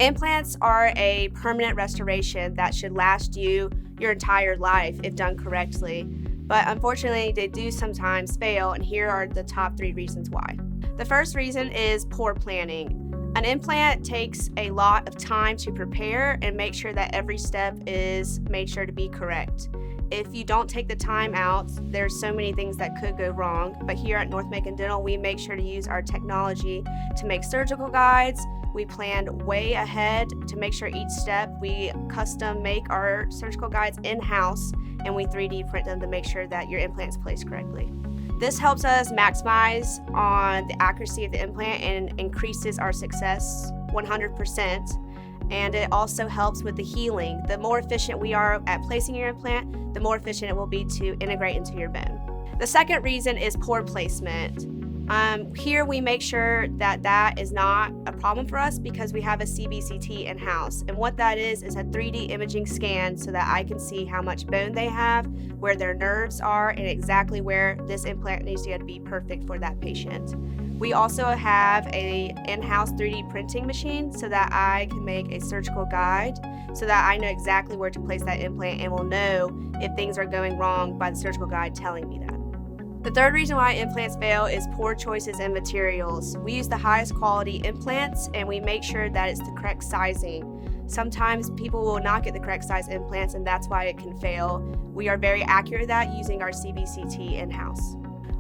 Implants are a permanent restoration that should last you your entire life if done correctly, but unfortunately they do sometimes fail, and here are the top 3 reasons why. The first reason is poor planning. An implant takes a lot of time to prepare and make sure that every step is made sure to be correct. If you don't take the time out, there's so many things that could go wrong, but here at North Macon Dental, we make sure to use our technology to make surgical guides. We planned way ahead to make sure each step, we custom make our surgical guides in-house, and we 3D print them to make sure that your implant's placed correctly. This helps us maximize on the accuracy of the implant and increases our success 100%. And it also helps with the healing. The more efficient we are at placing your implant, the more efficient it will be to integrate into your bone. The second reason is poor placement. Here we make sure that is not a problem for us because we have a CBCT in-house. And what that is a 3D imaging scan so that I can see how much bone they have, where their nerves are, and exactly where this implant needs to be perfect for that patient. We also have a in-house 3D printing machine so that I can make a surgical guide so that I know exactly where to place that implant and will know if things are going wrong by the surgical guide telling me that. The third reason why implants fail is poor choices in materials. We use the highest quality implants and we make sure that it's the correct sizing. Sometimes people will not get the correct size implants and that's why it can fail. We are very accurate at that using our CBCT in-house.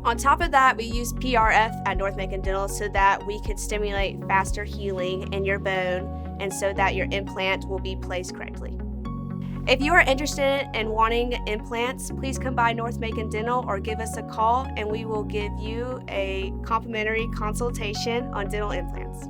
On top of that, we use PRF at North Macon Dental so that we could stimulate faster healing in your bone and so that your implant will be placed correctly. If you are interested in wanting implants, please come by North Macon Dental or give us a call and we will give you a complimentary consultation on dental implants.